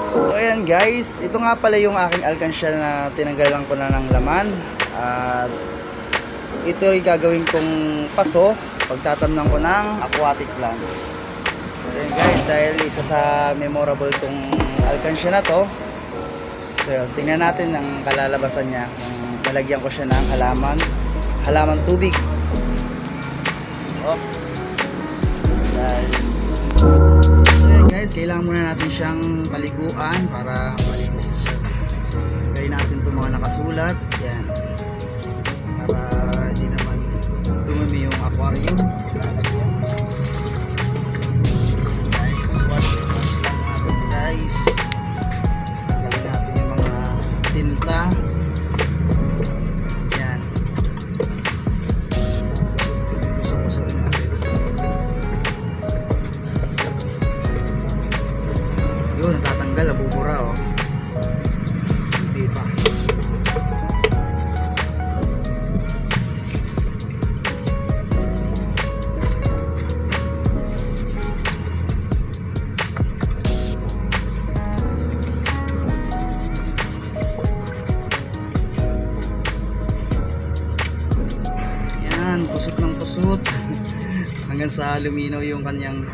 So ayan guys, ito nga pala yung aking alkansya na tinanggalan ko na ng laman. At ito rin gagawin kong paso pagtatamnan ko ng aquatic plant. So ayan guys, dahil isa sa memorable tong alkansya na to, so yun, tingnan natin ang kalalabasan niya kung nalagyan ko siya ng halaman tubig. Oops guys. Guys, kailangan muna natin siyang paliguan para malinis siya. Gawin natin itong mga nakasulat. Yan. Para hindi naman dumumi yung aquarium. Guys, wash lang natin guys. Gawin natin yung mga tinta. Yan. Gusto-gustoin natin. Yun, natatanggal, nabubura oh. Hindi pa. Yan, kusot ng kusot. Hanggang sa luminaw yung kanyang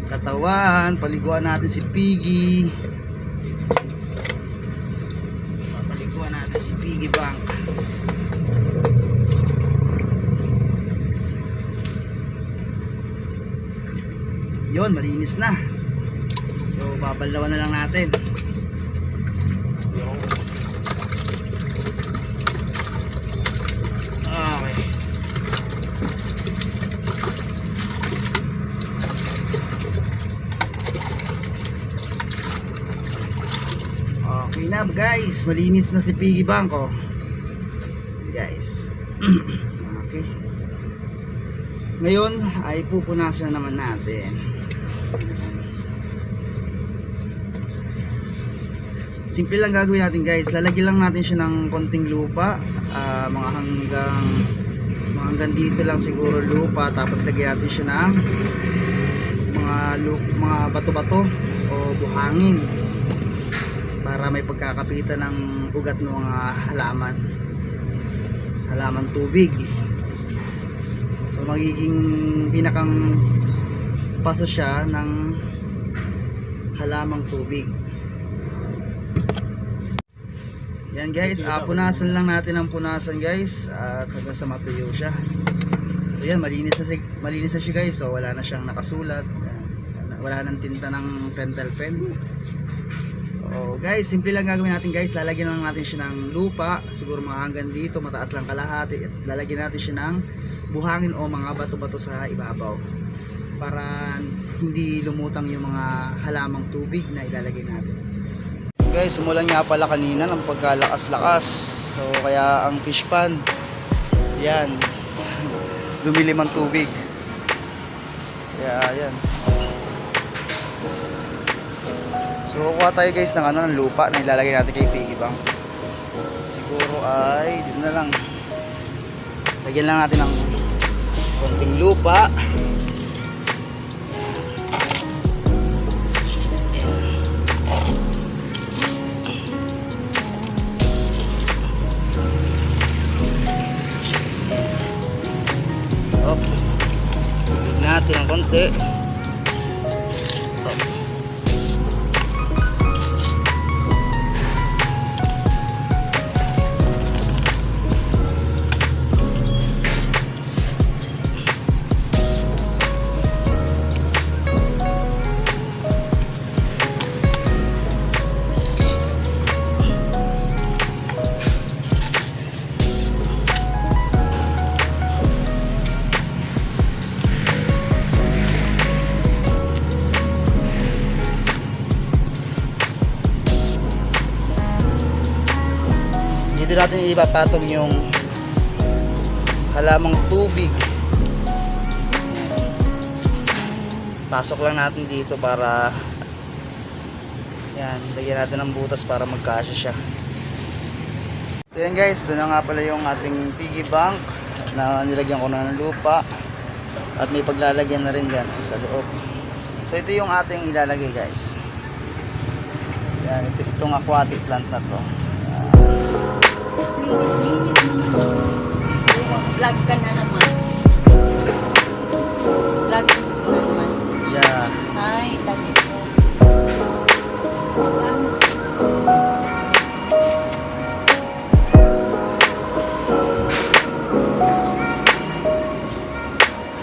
katawan. Paliguan natin si Piggy. Paliguan natin si Piggy Bank. Yun, malinis na. So babalawan na lang natin. Okay. Okay na guys, malinis na si Piggy Bank oh. Guys. Okay. Ngayon ay pupunasan naman natin. Simple lang gagawin natin guys. Lalagyan lang natin siya ng konting lupa, mga hanggang dito lang siguro lupa, tapos lagyan natin siya ng mga bato-bato o buhangin para may pagkakapitan ng ugat ng mga halaman tubig. So magiging pinakang paso siya ng halamang tubig. Yan guys, punasan lang natin ang punasan guys, at hanggang sa matuyo siya. So yan, malinis na siya guys. So wala na siyang nakasulat, wala nang tinta ng pentel pen. So guys, simple lang gagawin natin guys. Lalagyan lang natin siya ng lupa, siguro mga hanggang dito, mataas lang kalahati. At lalagyan natin siya ng buhangin o mga bato-bato sa ibabaw para hindi lumutang yung mga halamang tubig na ilalagay natin. Guys, umulan nga pala kanina ng pagkalakas-lakas. So kaya ang fish pan, yan, dumilim ang tubig. Kaya yan. So kuha tayo guys ng lupa na ilalagay natin kay Piggy Bank. Siguro ay dito na lang. Lagyan lang natin ng konting lupa. Natin ng konti. Dito natin ipapatong yung halamang tubig. Pasok lang natin dito para yan, lagyan natin ng butas para magkasya siya. So yan guys, ito na nga pala yung ating Piggy Bank na nilagyan ko na ng lupa at may paglalagyan na rin dyan sa loob. So ito yung ating ilalagay guys. Yan, itong aquatic plant na to. Vlog ka na naman. Vlog ka na naman. Yeah. Hi, dami ko.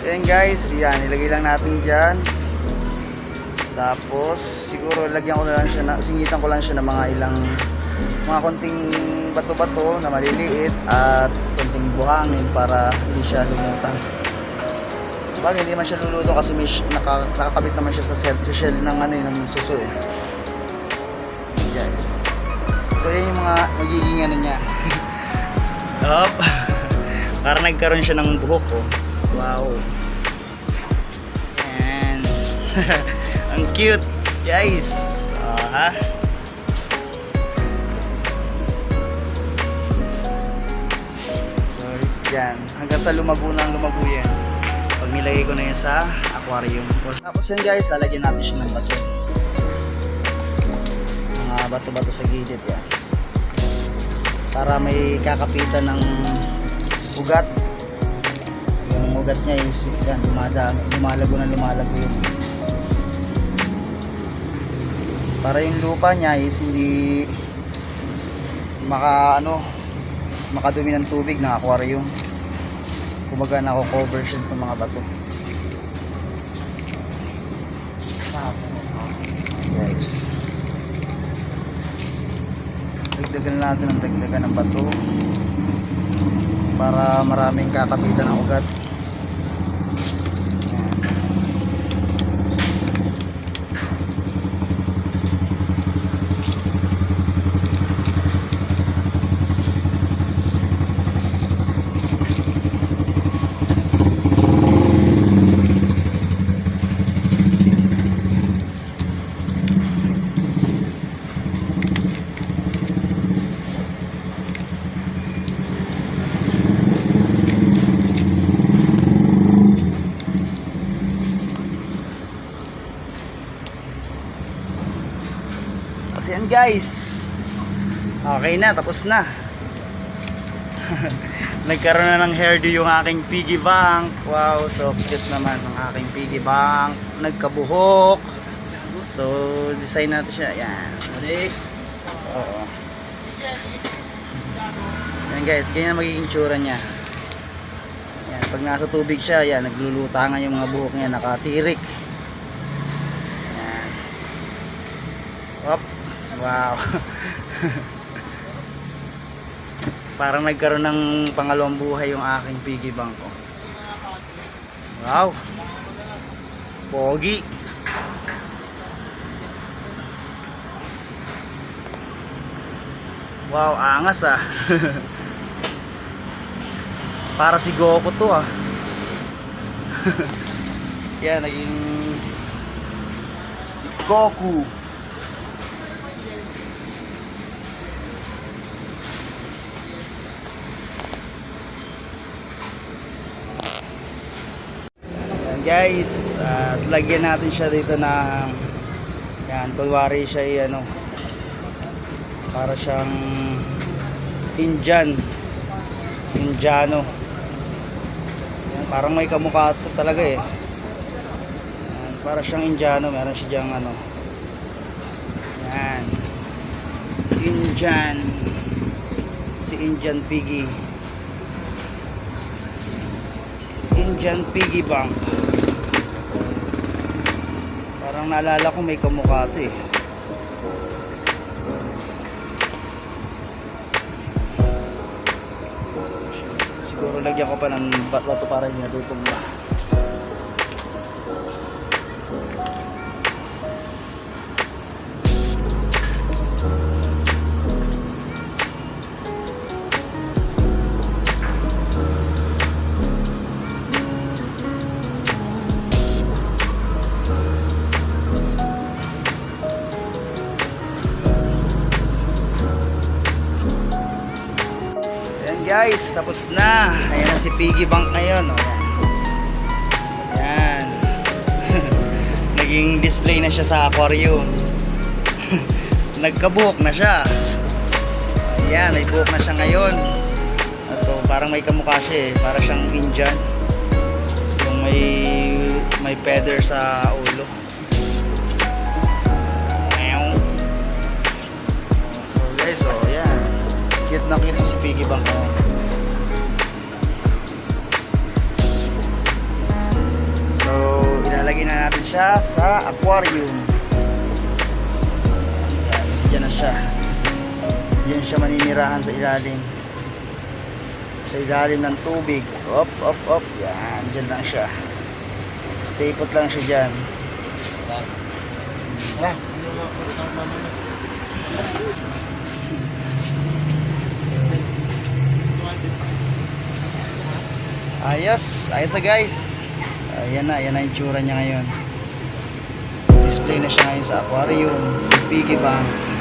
Ayan guys, yan, ilagay lang natin dyan. Tapos, siguro lagyan ko na lang siya, singitan ko lang siya ng mga konting bato-bato na maliliit at konting buhangin para hindi siya lumutang. Bagay, hindi naman siya lulutong kasi may nakakabit naman siya sa shell ng ng suso eh. Guys. So, yan yung mga magiging niya. Up. Para nagkaroon siya ng buhok oh. Wow. And ang cute, guys. Ha? Sorry. Yan. Hanggang sa lumago yan. Pag nilagay ko na yan sa aquarium. Tapos yan guys, lalagyan natin siya ng bato. Mga bato-bato sa gilid yan. Para may kakapitan ng ugat. Yung ugat niya is yan, lumalago yun. Para yung lupa niya is hindi makadumi ng tubig ng aquarium. Kumbaga nako-cover siya itong mga bato. Guys. Dagdagan natin ng bato para maraming kakapitan ng ugat. So yan guys, okay na, tapos na. Nagkaroon na ng hairdo yung aking piggy bank. Wow, so cute naman ang aking piggy bank. Nagkabuhok. So design natin siya. Yan. Oo. Yan guys, ganyan magiging tsura niya. Yan, pag nasa tubig siya, yan, naglulutangan yung mga buhok niya, nakatirik. Yan. Hop. Wow. Parang nagkaroon ng pangalawang buhay yung aking piggy bank ko. Wow. Pogi. Wow, angas ah. Para si Goku to ah. Yan, naging si Goku. Guys, at lagyan natin siya dito ng yan, kunwari siya ay para siyang Indiano. Yan, parang may kamukha talaga eh. Yan, para siyang Indiano, meron siya diyang yan, Indian, si Indian Piggy, si Indian Piggy Bank. Parang naalala ko may kamukha ito eh. Siguro lagyan ko pa ng bato para hindi natutumba. Guys, tapos na. Ayan na si piggy bank ngayon. O, yan. Naging display na siya sa aquarium. Nagkabuhok na siya. Ayan, may buhok na siya ngayon. Ito, parang may kamukha siya eh. Para siyang Indian. Yung may feather sa ulo. So guys, so yan. Cute na cute si Piggy Bank. So, ilalagay na natin siya sa aquarium. Yan, dyan na siya. Diyan siya maninirahan sa ilalim. Sa ilalim ng tubig. Op, op, op. Yan, dyan lang siya. Stay put lang siya dyan. Ayos na guys. Ayan na yung tsura niya ngayon. Display na siya ngayon sa aquarium. Si Piggy Bank.